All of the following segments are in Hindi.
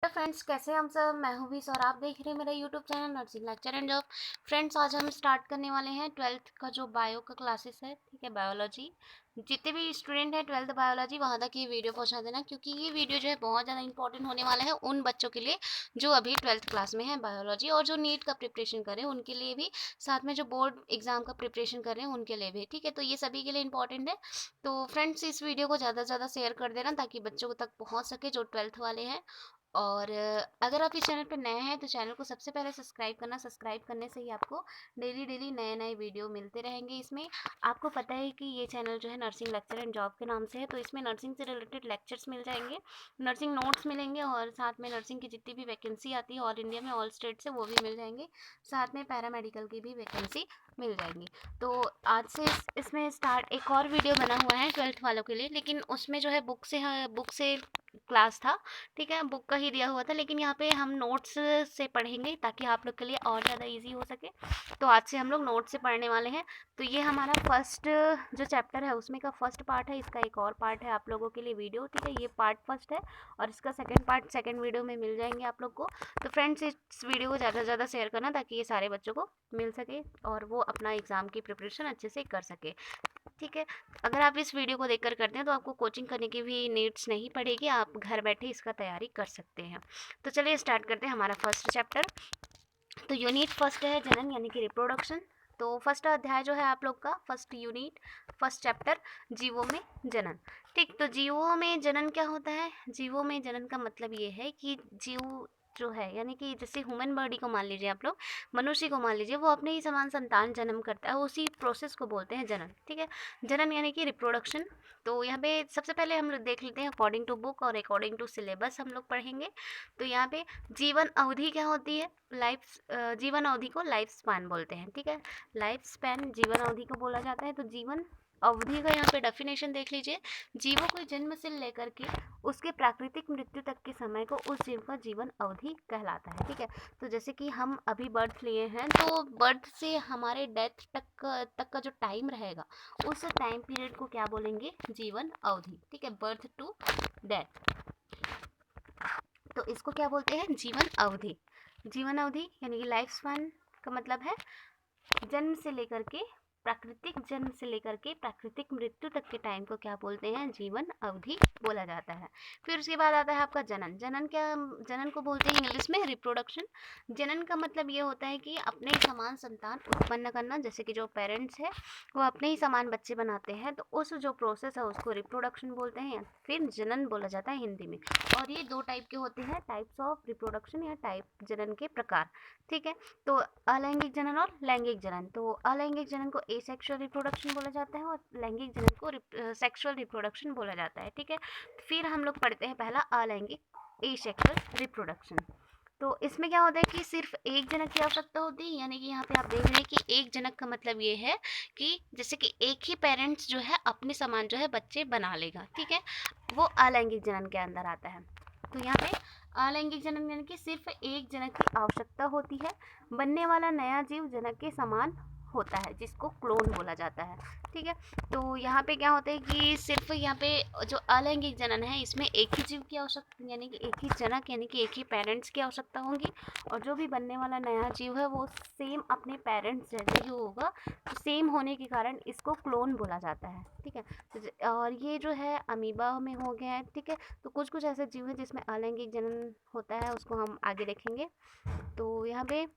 हेलो फ्रेंड्स, कैसे हैं हम सब। मैं हूँ बीस और आप देख रहे हैं मेरा YouTube channel nursing lecture and job. Friends, आज हम स्टार्ट करने वाले हैं 12th का जो बायो का क्लासेस है, ठीक है, बायोलॉजी। जितने भी स्टूडेंट हैं 12th बायोलॉजी, वहाँ तक ये वीडियो पहुँचा देना, क्योंकि ये वीडियो जो है बहुत ज़्यादा इंपॉर्टेंट होने वाला है उन बच्चों के लिए जो अभी 12th क्लास में है बायोलॉजी, और जो नीट का प्रिपरेशन कर रहे हैं उनके लिए भी, साथ में जो बोर्ड एग्जाम का प्रिपरेशन कर रहे हैं उनके लिए भी, ठीक है। तो ये सभी के लिए इंपॉर्टेंट है। तो फ्रेंड्स, इस वीडियो को ज़्यादा से ज़्यादा शेयर कर देना ताकि बच्चों तक पहुँच सके जो 12th वाले हैं। और अगर आप इस चैनल पे नए हैं तो चैनल को सबसे पहले सब्सक्राइब करना। सब्सक्राइब करने से ही आपको डेली डेली नए नए वीडियो मिलते रहेंगे। इसमें आपको पता है कि ये चैनल जो है नर्सिंग लेक्चर एंड जॉब के नाम से है, तो इसमें नर्सिंग से रिलेटेड लेक्चर्स मिल जाएंगे, नर्सिंग नोट्स मिलेंगे, और साथ में नर्सिंग की जितनी भी वैकेंसी आती है ऑल इंडिया में, ऑल स्टेट से, वो भी मिल जाएंगे। साथ में पैरामेडिकल की भी वैकेंसी मिल जाएंगी। तो आज से इसमें स्टार्ट एक और वीडियो बना हुआ है 12th वालों के लिए, लेकिन उसमें जो है बुक से क्लास था, ठीक है, बुक का ही दिया हुआ था, लेकिन यहाँ पे हम नोट्स से पढ़ेंगे ताकि आप लोग के लिए और ज़्यादा इजी हो सके। तो आज से हम लोग नोट्स से पढ़ने वाले हैं। तो ये हमारा फर्स्ट जो चैप्टर है उसमें का फर्स्ट पार्ट है। इसका एक और पार्ट है आप लोगों के लिए वीडियो, ठीक है, ये पार्ट फर्स्ट है, और इसका सेकंड पार्ट सेकंड वीडियो में मिल जाएंगे आप लोग को। तो फ्रेंड्स, इस वीडियो को ज़्यादा से ज़्यादा शेयर करना ताकि ये सारे बच्चों को मिल सके और वो अपना एग्ज़ाम की प्रिपरेशन अच्छे से कर सके, ठीक है। अगर आप इस वीडियो को देखकर करते हैं तो आपको कोचिंग करने की भी नीड्स नहीं पड़ेगी, आप घर बैठे इसका तैयारी कर सकते हैं। तो चलिए स्टार्ट करते हैं हमारा फर्स्ट चैप्टर। तो यूनिट फर्स्ट है जनन, यानी कि रिप्रोडक्शन। तो फर्स्ट अध्याय जो है आप लोग का, फर्स्ट यूनिट, फर्स्ट चैप्टर, जीवों में जनन। ठीक, तो जीवों में जनन क्या होता है। जीवों में जनन का मतलब ये है कि जीव जो है, यानी कि जैसे ह्यूमन बॉडी को मान लीजिए आप लोग, मनुष्य को मान लीजिए, वो अपने ही समान संतान जन्म करता है, उसी प्रोसेस को बोलते हैं जनन, ठीक है। जनन यानी कि रिप्रोडक्शन। तो यहाँ पे सबसे पहले हम लोग देख लेते हैं अकॉर्डिंग टू बुक और अकॉर्डिंग टू सिलेबस हम लोग पढ़ेंगे। तो यहाँ पे जीवन अवधि क्या होती है। जीवन अवधि को लाइफ स्पैन बोलते हैं, ठीक है। लाइफ स्पैन जीवन अवधि को बोला जाता है। तो जीवन अवधि का यहाँ पे डेफिनेशन देख लीजिए। जीवों को जन्म से लेकर के उसके प्राकृतिक मृत्यु तक के समय को उस जीव का जीवन अवधि कहलाता है, ठीक है। तो जैसे कि हम अभी बर्थ लिए हैं, तो बर्थ से हमारे डेथ तक का जो टाइम रहेगा, उस टाइम पीरियड को क्या बोलेंगे, जीवन अवधि, ठीक है। बर्थ टू डेथ, तो इसको क्या बोलते हैं, जीवन अवधि। जीवन अवधि यानी कि लाइफ स्पैन का मतलब है जन्म से लेकर के प्राकृतिक मृत्यु तक के टाइम को क्या बोलते हैं, जीवन अवधि बोला जाता है। फिर उसके बाद आता है आपका जनन। जनन को बोलते हैं इंग्लिश में रिप्रोडक्शन। जनन का मतलब ये होता है कि अपने ही समान संतान उत्पन्न करना, जैसे कि जो पेरेंट्स है वो अपने ही समान बच्चे बनाते हैं, तो उस जो प्रोसेस है उसको रिप्रोडक्शन बोलते हैं, फिर जनन बोला जाता है हिंदी में। और ये दो टाइप के होते हैं, टाइप्स ऑफ रिप्रोडक्शन या टाइप जनन के प्रकार, ठीक है। तो अलैंगिक जनन और लैंगिक जनन। तो अलैंगिक जनन को एसेक्सुअल रिप्रोडक्शन बोला जाता है और लैंगिक जनन को सेक्सुअल रिप्रोडक्शन बोला जाता है, ठीक है। फिर हम लोग पढ़ते हैं पहला अलैंगिक एसेक्सुअल रिप्रोडक्शन। तो इसमें क्या होता है कि सिर्फ एक जनक की आवश्यकता होती है, यानी कि यहाँ पे आप देख रहे हैं कि एक जनक का मतलब ये है कि जैसे कि एक ही पेरेंट्स जो है अपने समान जो है बच्चे बना लेगा, ठीक है, वो अलैंगिक जनन के अंदर आता है। तो यहाँ पे अलैंगिक जनन यानी कि सिर्फ एक जनक की आवश्यकता होती है, बनने वाला नया जीव जनक के समान होता है, जिसको क्लोन बोला जाता है, ठीक है। तो यहाँ पे क्या होता है कि सिर्फ यहाँ पे जो अलैंगिक जनन है, इसमें एक ही जीव की आवश्यकता, यानी कि एक ही जनक, यानी कि एक ही पेरेंट्स की आवश्यकता होगी, और जो भी बनने वाला नया जीव है वो सेम अपने पेरेंट्स जैसे ही होगा, तो सेम होने के कारण इसको क्लोन बोला जाता है, ठीक है। और ये जो है अमीबा में हो गया है, ठीक है। तो कुछ कुछ ऐसे जीव हैं जिसमें अलैंगिक जनन होता है, उसको हम आगे देखेंगे। तो यहाँ पे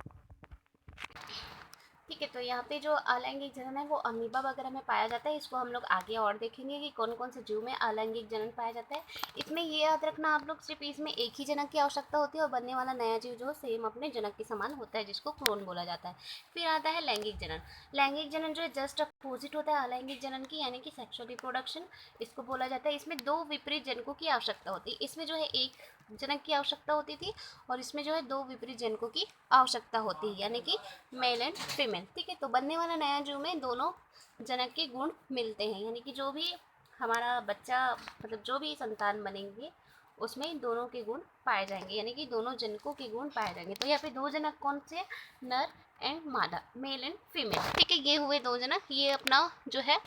ठीक है, तो यहाँ पे जो अलैंगिक जनन है वो अमीबा वगैरह में पाया जाता है। इसको हम लोग आगे और देखेंगे कि कौन कौन से जीव में अलैंगिक जनन पाया जाता है। इसमें ये याद रखना आप लोग, सिर्फ इसमें एक ही जनक की आवश्यकता होती है और बनने वाला नया जीव जो सेम अपने जनक के समान होता है, जिसको क्लोन बोला जाता है। फिर आता है लैंगिक जनन। लैंगिक जनन जो है जस्ट अपोजिट होता है अलैंगिक जनन की, यानी कि सेक्सुअल रिप्रोडक्शन इसको बोला जाता है। इसमें दो विपरीत जनकों की आवश्यकता होती है। इसमें जो है एक जनक की आवश्यकता होती थी, और इसमें जो है दो विपरीत जनकों की आवश्यकता होती है, यानी कि मेल एंड फीमेल, ठीक है। तो बनने वाला नया जीव में दोनों जनक के गुण मिलते हैं, यानी कि जो भी हमारा बच्चा, मतलब जो भी संतान बनेंगे उसमें दोनों के गुण पाए जाएंगे, यानी कि दोनों जनकों के गुण पाए जाएंगे। तो यहाँ पे दो जनक कौन से, नर एंड मादा, मेल एंड फीमेल, ठीक है। ये हुए दो जनक, ये अपना जो है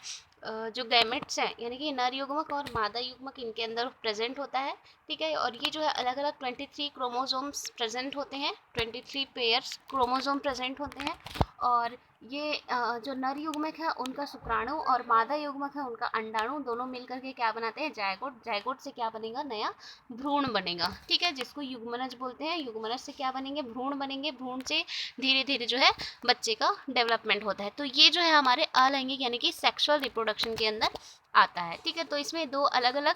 जो गैमेट्स हैं यानी कि नर युग्मक और मादा युग्मक इनके अंदर प्रेजेंट होता है, ठीक है। और ये जो है अलग अलग 23 क्रोमोसोम्स प्रेजेंट होते हैं, 23 पेयर्स क्रोमोसोम प्रेजेंट होते हैं। और ये जो नर युग्मक है उनका शुक्राणु और मादा युग्मक है उनका अंडाणु दोनों मिलकर के क्या बनाते हैं, जायगोट। जायगोट से क्या बनेगा, नया भ्रूण बनेगा, ठीक है, जिसको युग्मनज बोलते हैं। युग्मनज से क्या बनेंगे, भ्रूण बनेंगे। भ्रूण से धीरे धीरे जो है बच्चे का डेवलपमेंट होता है। तो ये जो है हमारे अलैंगिक यानी कि सेक्सुअल रिप्रोडक्शन के अंदर आता है, ठीक है। तो इसमें दो अलग अलग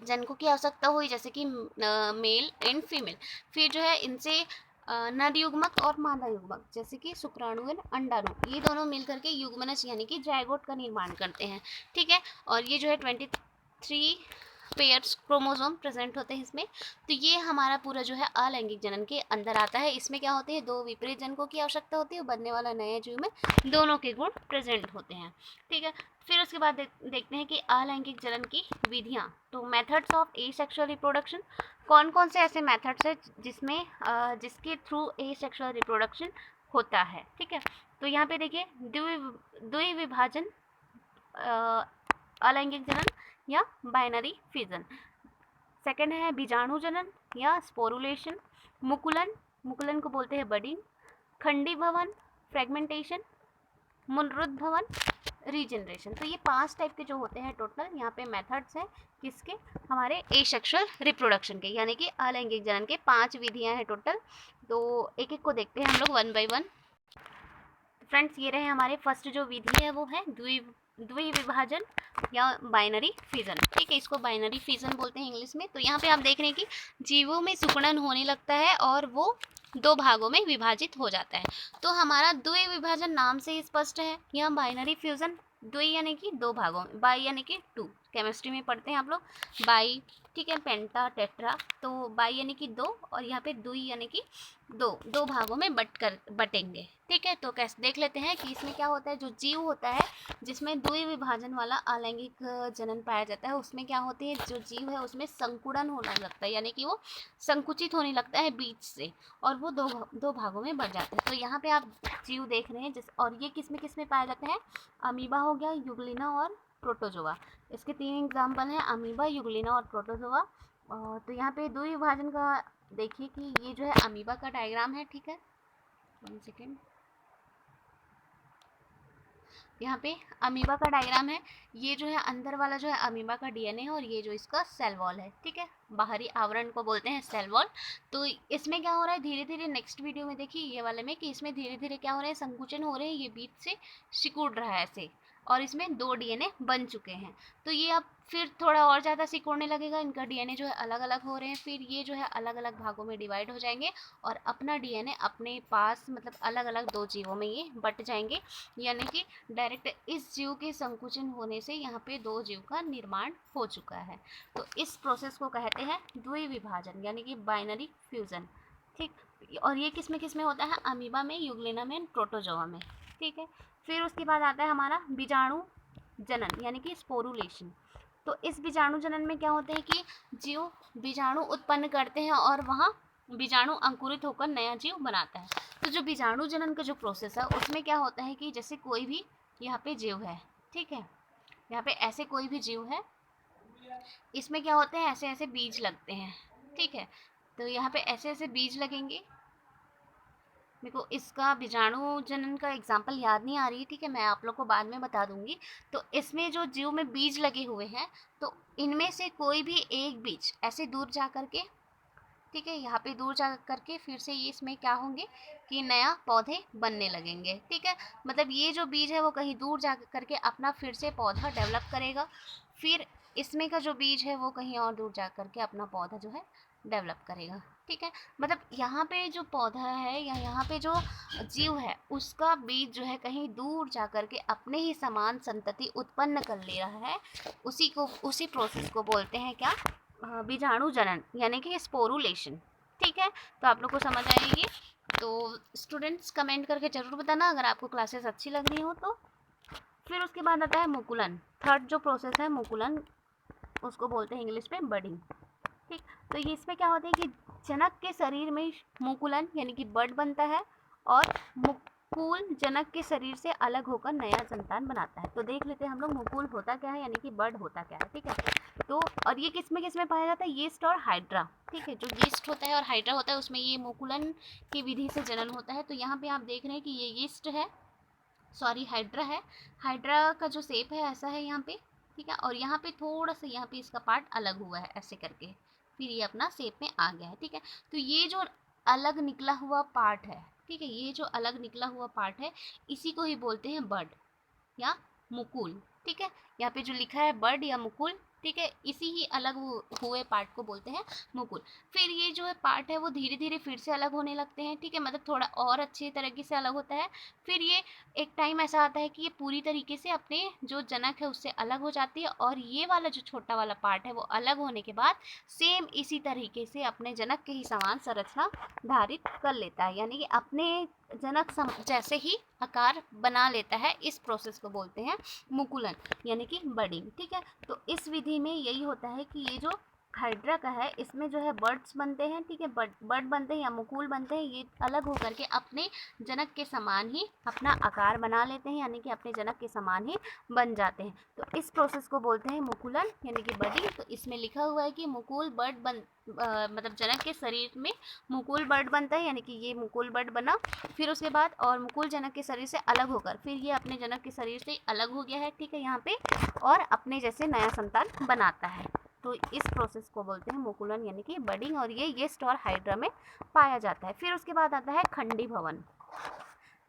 जनकों की आवश्यकता हुई, जैसे कि मेल एंड फीमेल। फिर जो है इनसे नर युग्मक और मादा युग्मक जैसे कि शुक्राणु एंड अंडाणु, ये दोनों मिलकर के युग्मनज यानी कि जायगोट का निर्माण करते हैं, ठीक है। और ये जो है 23 पेयर्स क्रोमोसोम प्रेजेंट होते हैं इसमें। तो ये हमारा पूरा जो है अलैंगिक जनन के अंदर आता है। इसमें क्या होती है, दो विपरीत जनकों की आवश्यकता होती है, बनने वाला नए जीव में दोनों के गुण प्रेजेंट होते हैं, ठीक है। फिर उसके बाद देखते हैं कि अलैंगिक जनन की विधियाँ। तो मेथड्स ऑफ एसेक्सुअल रिप्रोडक्शन, कौन कौन से ऐसे मेथड्स है जिसमें जिसके थ्रू एसेक्सुअल रिप्रोडक्शन होता है, ठीक है। तो यहाँ पे देखिए द्विविभाजन, अलैंगिक जनन या बाइनरी फिजन। सेकंड है बीजाणु जनन या स्पोरुलेशन, मुकुलन, मुकुलन को बोलते हैं बडिंग, खंडी भवन फ्रेगमेंटेशन, मुनरुद्ध भवन रीजनरेशन। तो ये 5 टाइप के जो होते हैं टोटल यहाँ पे मेथड्स हैं किसके, हमारे एसेक्सुअल रिप्रोडक्शन के, यानी कि अलैंगिक जनन के 5 विधियाँ हैं टोटल। तो एक एक को देखते हैं हम लोग वन बाय वन। फ्रेंड्स ये रहे हमारे फर्स्ट जो विधि है वो है द्विविभाजन या बाइनरी फिजन, ठीक है। इसको बाइनरी फिजन बोलते हैं इंग्लिश में। तो यहाँ पे आप देख रहे हैं कि जीवों में सुकड़न होने लगता है और वो 2 भागों में विभाजित हो जाता है। तो हमारा द्विविभाजन नाम से ही स्पष्ट है। यहाँ बाइनरी फ्यूजन, द्वि यानी कि 2 भागों में, बाई यानी कि 2, केमिस्ट्री में पढ़ते हैं आप लोग बाई, ठीक है, पेंटा टेट्रा। तो बाई यानी कि 2 और यहाँ पे द्वि यानी कि 2 भागों में बटेंगे, ठीक है। तो कैसे देख लेते हैं कि इसमें क्या होता है। जो जीव होता है जिसमें द्विविभाजन वाला अलैंगिक जनन पाया जाता है, उसमें क्या होती है, जो जीव है उसमें संकुड़न होने लगता है, यानी कि वो संकुचित होने लगता है बीच से, और वो दो भागों में बढ़ जाता है। तो यहाँ पे आप जीव देख रहे हैं और ये किस में पाया जाता है, अमीबा हो गया, युगलिना और प्रोटोजोआ। इसके 3 एग्जाम्पल हैं, अमीबा, युगलिना और प्रोटोजोआ। तो यहाँ पे द्विविभाजन का देखिए कि ये जो है अमीबा का डायग्राम है, ठीक है। 1 सेकेंड, यहाँ पे अमीबा का डायग्राम है। ये जो है अंदर वाला जो है अमीबा का डीएनए है और ये जो इसका सेल वॉल है, ठीक है। बाहरी आवरण को बोलते हैं सेल वॉल। तो इसमें क्या हो रहा है, धीरे धीरे नेक्स्ट वीडियो में देखिए ये वाले में कि इसमें धीरे धीरे क्या हो रहा है, संकुचन हो रहे हैं, ये बीच से सिकुड़ रहा है ऐसे, और इसमें 2 डीएनए बन चुके हैं। तो ये अब फिर थोड़ा और ज़्यादा सिकुड़ने लगेगा, इनका डीएनए जो है अलग अलग हो रहे हैं, फिर ये जो है अलग अलग भागों में डिवाइड हो जाएंगे और अपना डीएनए अपने पास मतलब अलग अलग 2 जीवों में ये बट जाएंगे, यानी कि डायरेक्ट इस जीव के संकुचन होने से यहाँ पे 2 जीव का निर्माण हो चुका है। तो इस प्रोसेस को कहते हैं द्विविभाजन यानी कि बाइनरी फ्यूजन, ठीक। और ये किस में होता है, अमीबा में, युगलिना में, प्रोटोजोआ में, ठीक है। फिर उसके बाद आता है हमारा बीजाणु जनन यानी कि स्पोरुलेशन। तो इस बीजाणु जनन में क्या होता है कि जीव बीजाणु उत्पन्न करते हैं और वहाँ बीजाणु अंकुरित होकर नया जीव बनाता है। तो जो बीजाणु जनन का जो प्रोसेस है उसमें क्या होता है कि जैसे कोई भी यहाँ पे जीव है, ठीक है, यहाँ पे ऐसे कोई भी जीव है, इसमें क्या होते हैं, ऐसे ऐसे बीज लगते हैं, ठीक है। तो यहाँ पे ऐसे ऐसे बीज लगेंगे। मेरे को इसका बीजाणु जनन का एग्जाम्पल याद नहीं आ रही है, ठीक है, मैं आप लोग को बाद में बता दूंगी। तो इसमें जो जीव में बीज लगे हुए हैं, तो इनमें से कोई भी एक बीज ऐसे दूर जा करके, ठीक है, यहाँ पे दूर जा करके फिर से ये इसमें क्या होंगे कि नया पौधे बनने लगेंगे, ठीक है। मतलब ये जो बीज है वो कहीं दूर जा करके अपना फिर से पौधा डेवलप करेगा, फिर इसमें का जो बीज है वो कहीं और दूर जा करके अपना पौधा जो है डेवलप करेगा, ठीक है। मतलब यहाँ पे जो पौधा है या यहाँ पे जो जीव है उसका बीज जो है कहीं दूर जा करके अपने ही समान संतति उत्पन्न कर ले रहा है, उसी प्रोसेस को बोलते हैं क्या, बीजाणु जनन यानी कि स्पोरुलेशन, ठीक है। तो आप लोग को समझ आएगी। तो स्टूडेंट्स कमेंट करके ज़रूर बताना अगर आपको क्लासेस अच्छी लग रही हो तो। फिर उसके बाद आता है मुकुलन, थर्ड जो प्रोसेस है मुकुलन, उसको बोलते हैं इंग्लिश में बडिंग, ठीक। तो ये इसमें क्या होता है कि जनक के शरीर में मुकुलन यानी कि बड बनता है और मुकुल जनक के शरीर से अलग होकर नया संतान बनाता है। तो देख लेते हैं हम लोग मुकुल होता क्या है, यानी कि बर्ड होता क्या है, ठीक है। तो और ये किस में पाया जाता है, यीस्ट और हाइड्रा, ठीक है। जो यीस्ट होता है और हाइड्रा होता है उसमें ये मुकुलन की विधि से जनन होता है। तो यहाँ पे आप देख रहे हैं कि ये यीस्ट है, सॉरी हाइड्रा है। हाइड्रा का जो शेप है ऐसा है यहाँ पे, ठीक है। और यहाँ पे थोड़ा सा यहाँ पे इसका पार्ट अलग हुआ है ऐसे करके, फिर ये अपना शेप में आ गया है, ठीक है। तो ये जो अलग निकला हुआ पार्ट है, ठीक है, ये जो अलग निकला हुआ पार्ट है इसी को ही बोलते हैं बर्ड या मुकुल, ठीक है। यहाँ पे जो लिखा है बर्ड या मुकुल, ठीक है, इसी ही अलग हुए पार्ट को बोलते हैं मुकुल। फिर ये जो है पार्ट है वो धीरे धीरे फिर से अलग होने लगते हैं, ठीक है, मतलब थोड़ा और अच्छी तरीके से अलग होता है। फिर ये एक टाइम ऐसा आता है कि ये पूरी तरीके से अपने जो जनक है उससे अलग हो जाती है, और ये वाला जो छोटा वाला पार्ट है वो अलग होने के बाद सेम इसी तरीके से अपने जनक के ही समान संरचना धारित कर लेता है, यानी कि अपने जनक जैसे ही आकार बना लेता है। इस प्रोसेस को बोलते हैं मुकुलन, यानी कि बर्डिंग, ठीक है। तो इस विधि में यही होता है कि ये जो हाइड्रा का है इसमें जो है बर्ड्स बनते हैं, ठीक है, बर्ड बनते हैं या मुकुल बनते हैं। ये अलग होकर के अपने जनक के समान ही अपना आकार बना लेते हैं, यानी कि अपने जनक के समान ही बन जाते हैं। तो इस प्रोसेस को बोलते हैं मुकुलन, यानी कि बर्डिंग। तो इसमें लिखा हुआ है कि मुकुल बर्ड मतलब जनक के शरीर में मुकुल बर्ड बनता है, यानी कि ये मुकुल बर्ड बना। फिर उसके बाद और मुकुल जनक के शरीर से अलग होकर फिर ये अपने जनक के शरीर से अलग हो गया है, ठीक है, यहाँ पे, और अपने जैसे नया संतान बनाता है। तो इस प्रोसेस को बोलते हैं मुकुलन, यानी कि बर्डिंग, और ये यीस्ट और हाइड्रा में पाया जाता है। फिर उसके बाद आता है खंडी भवन।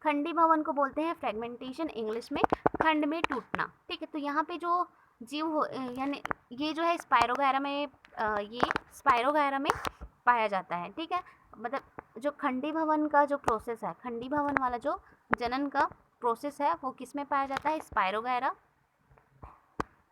खंडी भवन को बोलते हैं फ्रेगमेंटेशन, इंग्लिश में खंड में टूटना, ठीक है। तो यहाँ पे जो जीव हो यानी ये जो है स्पायरोगायरा में ये स्पायरोगायरा में पाया जाता है, ठीक है। मतलब जो खंडी भवन का जो प्रोसेस है, खंडी भवन वाला जो जनन का प्रोसेस है वो किस में पाया जाता है, स्पायरोगायरा।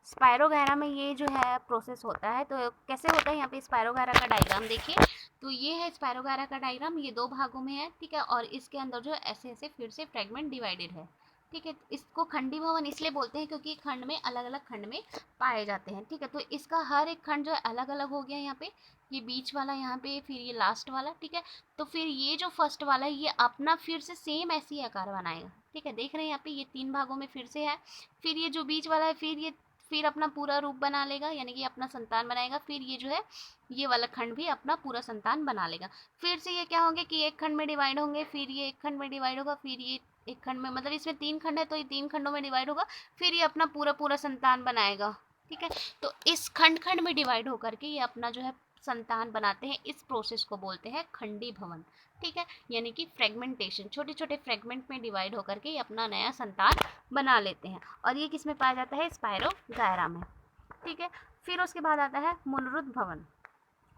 स्पायरोगायरा में ये जो है प्रोसेस होता है। तो कैसे होता है, यहाँ पे स्पायरोगायरा का डायग्राम देखिए। तो ये है स्पायरोगायरा का डायग्राम, ये 2 भागों में है, ठीक है, और इसके अंदर जो ऐसे ऐसे फिर से फ्रेगमेंट डिवाइडेड है, ठीक है। इसको खंडी भवन इसलिए बोलते हैं क्योंकि खंड में अलग अलग खंड में पाए जाते हैं, ठीक है। तो इसका हर एक खंड जो है अलग अलग हो गया यहाँ पे, ये बीच वाला यहाँ पे, फिर ये लास्ट वाला, ठीक है। तो फिर ये जो फर्स्ट वाला है ये अपना फिर से सेम ऐसी आकार बनाएगा, ठीक है। देख रहे हैं यहाँ पे ये 3 भागों में फिर से है। फिर ये जो बीच वाला है फिर अपना पूरा रूप बना लेगा, यानी कि अपना संतान बनाएगा। फिर ये जो है ये वाला खंड भी अपना पूरा संतान बना लेगा। फिर से ये क्या होंगे कि एक खंड में डिवाइड होंगे, फिर ये एक खंड में डिवाइड होगा, फिर ये एक खंड में, मतलब इसमें 3 खंड है तो ये 3 खंडों में डिवाइड होगा, फिर ये अपना पूरा पूरा संतान बनाएगा, ठीक है। तो इस खंड खंड में डिवाइड होकर के ये अपना जो है संतान बनाते हैं। इस प्रोसेस को बोलते हैं खंडी भवन, ठीक है, यानी कि फ्रेगमेंटेशन, छोटे छोटे फ्रेगमेंट में डिवाइड होकर के ये अपना नया संतान बना लेते हैं। और ये किस में पाया जाता है, स्पायरोगायरा में, ठीक है। फिर उसके बाद आता है मुनरुद्ध भवन।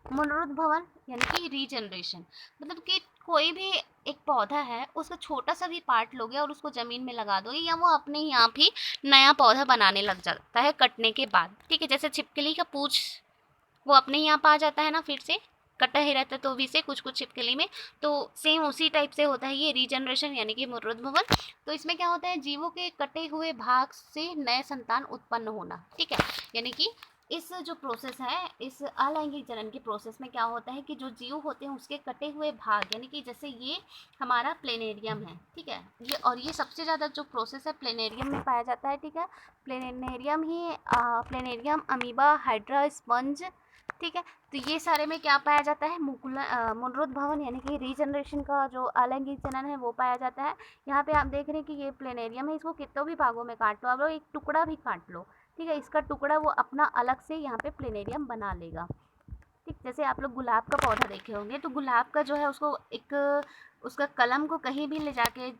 मुनरुद्ध भवन यानी कि रीजनरेशन, मतलब कि कोई भी एक पौधा है उसका छोटा सा भी पार्ट लोगे और उसको ज़मीन में लगा दोगे या वो अपने ही आप ही नया पौधा बनाने लग जाता है कटने के बाद, ठीक है। जैसे छिपकली का पूछ वो अपने ही आप आ जाता है ना, फिर से कटा ही रहता है तो भी से कुछ कुछ छिपकली में, तो सेम उसी टाइप से होता है ये रीजनरेशन, यानी कि मुनरुद्ध भवन। तो इसमें क्या होता है, जीवों के कटे हुए भाग से नए संतान उत्पन्न होना, ठीक है। यानी कि इस जो प्रोसेस है, इस अलैंगिक जनन के प्रोसेस में क्या होता है कि जो जीव होते हैं उसके कटे हुए भाग, यानी कि जैसे ये हमारा प्लेनेरियम है, ठीक है, ये, और ये सबसे ज़्यादा जो प्रोसेस है प्लेनेरियम में पाया जाता है, ठीक है। प्लेनेरियम, अमीबा, हाइड्रा, स्पंज, ठीक है। तो ये सारे में क्या पाया जाता है, मुनरुद्ध भवन, यानी कि रीजनरेशन का जो अलैंगिक जनन है वो पाया जाता है। यहाँ पे आप देख रहे हैं कि ये प्लेनेरियम है, इसको कितनों भी भागों में काट लो आप लोग, एक टुकड़ा भी काट लो, ठीक है, इसका टुकड़ा वो अपना अलग से यहाँ पे प्लेनेरियम बना लेगा, ठीक। जैसे आप लोग गुलाब का पौधा देखे होंगे, तो गुलाब का जो है उसको एक उसका कलम को कहीं भी ले जाके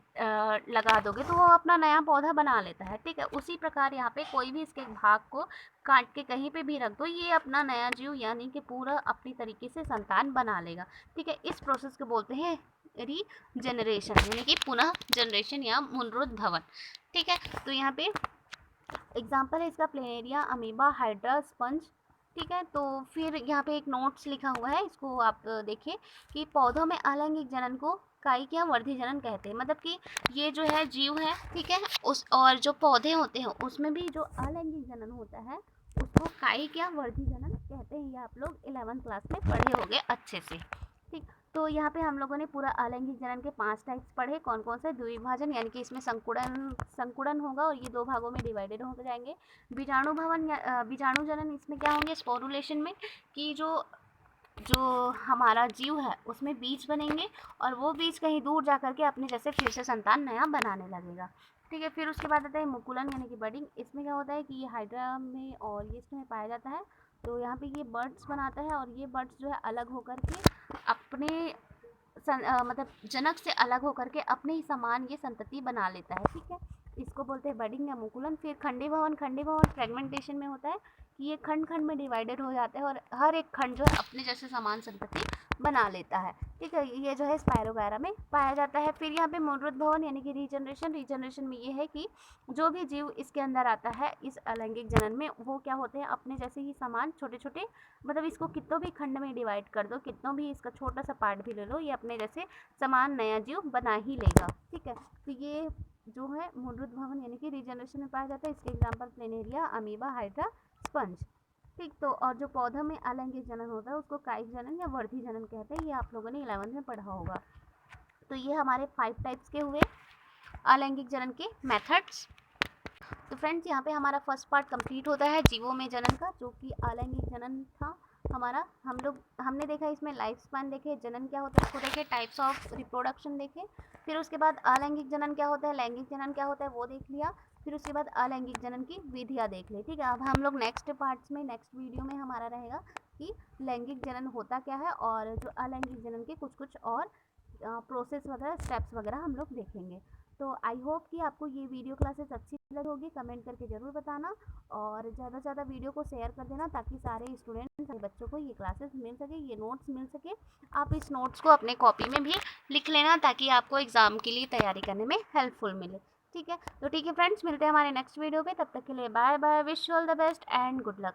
लगा दोगे तो वो अपना नया पौधा बना लेता है, ठीक है। उसी प्रकार यहाँ पे कोई भी इसके भाग को काट के कहीं पे भी रख दो, ये अपना नया जीव यानी कि पूरा अपनी तरीके से संतान बना लेगा, ठीक है। इस प्रोसेस को बोलते हैं रीजनरेशन, यानी कि पुनः जनरेशन या मुनरुद्ध भवन, ठीक है। तो यहाँ पे एग्जाम्पल है इसका प्लेनेरिया, अमीबा, हाइड्रा, स्पंज, ठीक है। तो फिर यहाँ पे एक नोट्स लिखा हुआ है, इसको आप देखिए कि पौधों में अलैंगिक जनन को कायिकीय वर्धी जनन कहते हैं, मतलब कि ये जो है जीव है, ठीक है, उस और जो पौधे होते हैं उसमें भी जो अलैंगिक जनन होता है उसको कायिकीय वर्धी जनन कहते हैं। ये आप लोग 11th क्लास में पढ़े होंगे अच्छे से, ठीक। तो यहाँ पे हम लोगों ने पूरा अलैंगिक जनन के 5 टाइप्स पढ़े। कौन कौन से? द्विविभाजन यानी कि इसमें संकुड़न होगा और ये 2 भागों में डिवाइडेड हो जाएंगे। बीजाणु भवन या बीजाणु जनन, इसमें क्या होंगे? स्पोरुलेशन में कि जो हमारा जीव है उसमें बीज बनेंगे और वो बीज कहीं दूर जा करके अपने जैसे फिर से संतान नया बनाने लगेगा। ठीक है, फिर उसके बाद आता है मुकुलन यानी कि बडिंग। इसमें क्या होता है कि ये हाइड्रा में और यीस्ट में पाया जाता है। तो यहाँ पे ये बर्ड्स बनाता है और ये बर्ड्स जो है अलग होकर के अपने मतलब जनक से अलग होकर के अपने ही समान ये संतति बना लेता है। ठीक है, इसको बोलते हैं बडिंग या मुकुलन। फिर खंडी भवन फ्रेगमेंटेशन में होता है कि ये खंड खंड में डिवाइडेड हो जाते हैं और हर एक खंड जो है अपने जैसे समान संतति बना लेता है। ठीक है, ये जो है स्पायरोगायरा में पाया जाता है। फिर यहाँ पे मूलरूप भवन यानी कि रीजनरेशन में ये है कि जो भी जीव इसके अंदर आता है इस अलैंगिक जनन में, वो क्या होते हैं? अपने जैसे ही समान छोटे छोटे, मतलब इसको कितनों भी खंड में डिवाइड कर दो, कितनों भी इसका छोटा सा पार्ट भी ले लो, ये अपने जैसे समान नया जीव बना ही लेगा। ठीक है, तो ये जो है मूलरूप भवन यानी कि रीजनरेशन में पाया जाता है। इसके example planaria, amoeba, hydra, sponge. ठीक, तो और जो पौधा में अलैंगिक जनन होता है उसको कायिक जनन या वर्धी जनन कहते हैं। ये आप लोगों ने 11th में पढ़ा होगा। तो ये हमारे 5 टाइप्स के हुए अलैंगिक जनन के मेथड्स। तो फ्रेंड्स, यहाँ पे हमारा फर्स्ट पार्ट कंप्लीट होता है जीवों में जनन का, जो कि अलैंगिक जनन था हमारा। हमने देखा इसमें लाइफ स्पैन देखे, जनन क्या होता है उसको देखे, टाइप्स ऑफ रिप्रोडक्शन देखे। फिर उसके बाद अलैंगिक जनन क्या होता है, लैंगिक जनन क्या होता है वो देख लिया। फिर उसके बाद अलैंगिक जनन की विधियाँ देख ली। ठीक है, अब हम लोग नेक्स्ट पार्ट्स में, नेक्स्ट वीडियो में हमारा रहेगा कि लैंगिक जनन होता क्या है और जो अलैंगिक जनन के कुछ कुछ और प्रोसेस वगैरह, स्टेप्स वगैरह हम लोग देखेंगे। तो आई होप कि आपको ये वीडियो क्लासेस अच्छी लगी होगी। कमेंट करके ज़रूर बताना और ज़्यादा से ज़्यादा वीडियो को शेयर कर देना ताकि सारे स्टूडेंट्स, सारे बच्चों को ये क्लासेस मिल सके, ये नोट्स मिल सके। आप इस नोट्स को अपने कॉपी में भी लिख लेना ताकि आपको एग्ज़ाम के लिए तैयारी करने में हेल्पफुल मिले। ठीक है, तो ठीक है फ्रेंड्स, मिलते हैं हमारे नेक्स्ट वीडियो पे। तब तक के लिए bye bye, wish you all the best and good luck.